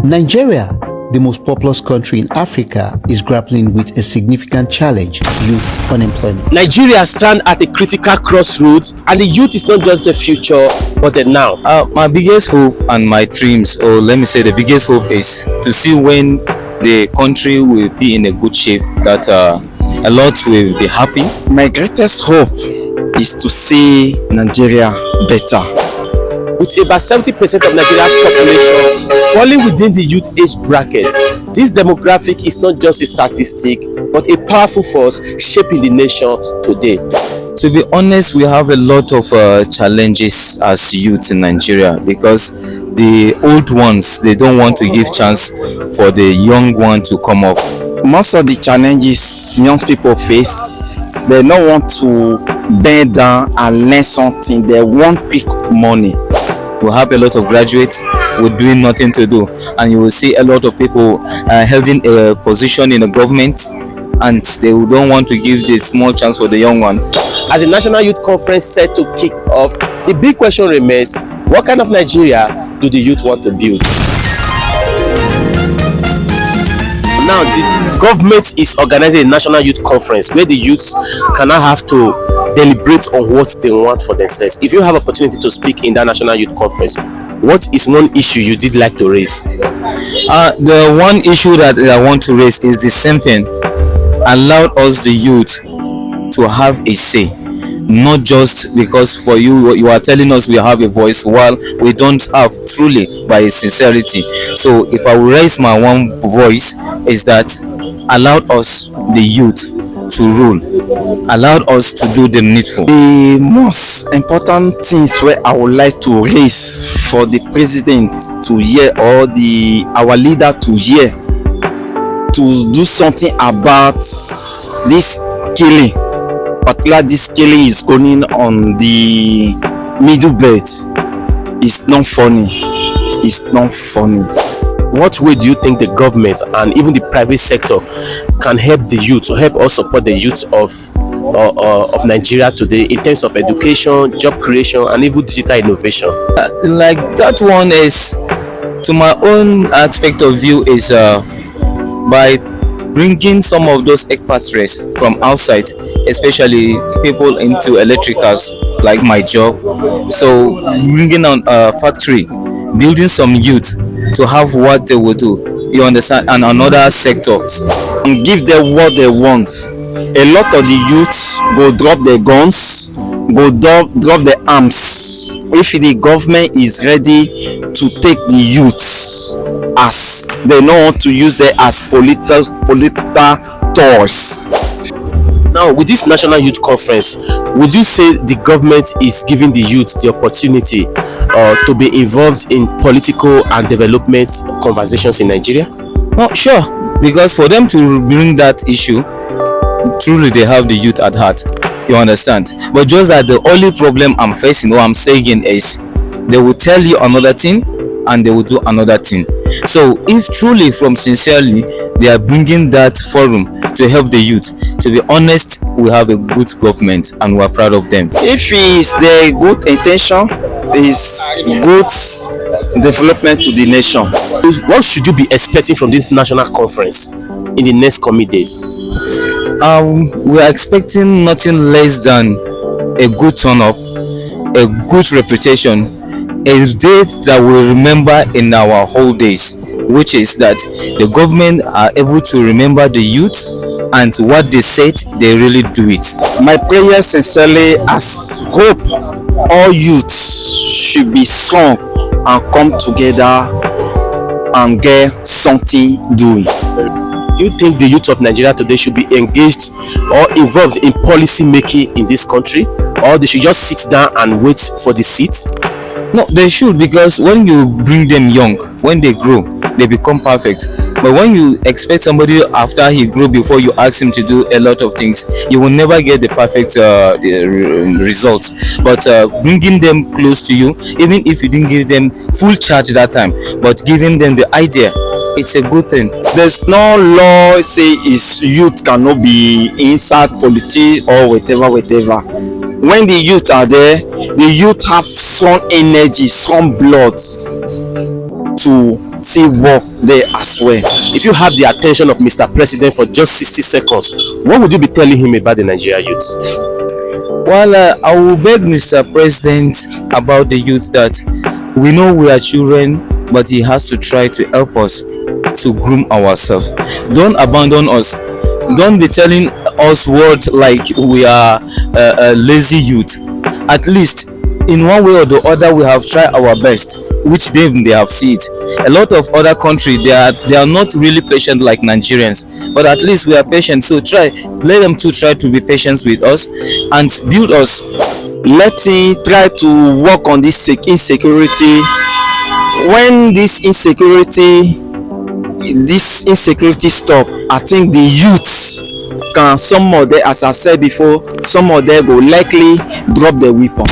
Nigeria, the most populous country in Africa, is grappling with a significant challenge: youth unemployment. Nigeria stands at a critical crossroads, and the youth is not just the future, but the now. My biggest hope and my dreams, or let me say the biggest hope, is to see when the country will be in a good shape, that a lot will be happy. My greatest hope is to see Nigeria better. With about 70% of Nigeria's population falling within the youth age bracket, this demographic is not just a statistic, but a powerful force shaping the nation today. To be honest, we have a lot of challenges as youth in Nigeria, because the old ones, they don't want to give chance for the young one to come up. Most of the challenges young people face, they don't want to bend down and learn something. They want quick money. We have a lot of graduates with doing nothing to do, and you will see a lot of people holding a position in the government, and they don't want to give the small chance for the young one. As the National Youth Conference set to kick off, the big question remains: what kind of Nigeria do the youth want to build? Now, the government is organizing a National Youth Conference where the youths can now have to deliberate on what they want for themselves. If you have opportunity to speak in that National Youth Conference, what is one issue you did like to raise? The one issue that I want to raise is the same thing: allow us, the youth, to have a say. Not just because for you are telling us we have a voice, while we don't have truly, by sincerity. So if I will raise my one voice, is that allowed us, the youth, to rule, allowed us to do the needful. The most important things where I would like to raise for the president to hear, or our leader to hear, to do something about this killing. Particularly this killing is going on the middle belt. It's not funny. It's not funny. What way do you think the government and even the private sector can help the youth, or help us support the youth of Nigeria today in terms of education, job creation, and even digital innovation? Like that one is, to my own aspect of view, is by bringing some of those expatriates from outside, especially people into electricals, like my job. So bringing on a factory, building some youth to have what they will do, you understand, and another sectors, and give them what they want. A lot of the youths go drop their guns, go drop their arms. If the government is ready to take the youths, as they don't want to use them as political toys. Now, with this National Youth Conference, would you say the government is giving the youth the opportunity to be involved in political and development conversations in Nigeria? Well, sure, because for them to bring that issue, truly they have the youth at heart, you understand. But just that the only problem I'm facing, what I'm saying, is they will tell you another thing and they will do another thing. So if truly from sincerely they are bringing that forum to help the youth, to be honest, we have a good government and we are proud of them. If it's the good intention, is good development to the nation. What should you be expecting from this national conference in the next coming days? We are expecting nothing less than a good turn up, a good reputation, a date that we'll remember in our whole days, which is that the government are able to remember the youth, and what they said, they really do it. My prayer sincerely, as hope all youths should be strong and come together and get something doing. You think the youth of Nigeria today should be engaged or involved in policy making in this country, or they should just sit down and wait for the seat? No, they should, because when you bring them young, when they grow, they become perfect. But when you expect somebody after he grew, before you ask him to do a lot of things, you will never get the perfect results. But bringing them close to you, even if you didn't give them full charge that time, but giving them the idea, it's a good thing. There's no law say is youth cannot be inside politics or whatever. When the youth are there, the youth have strong energy, strong blood to see work there as well. If you have the attention of Mr. President for just 60 seconds, what would you be telling him about the Nigeria youth? Well, I will beg Mr. President about the youth that we know we are children, but he has to try to help us to groom ourselves. Don't abandon us. Don't be telling us words like we are a lazy youth. At least in one way or the other we have tried our best, which they have seen it. A lot of other countries they are not really patient like Nigerians, but at least we are patient. So let them to try to be patient with us and build us. Let me try to work on this insecurity. When this insecurity stop, I think the youth can, some of them, as I said before, some of them will likely drop their weapon.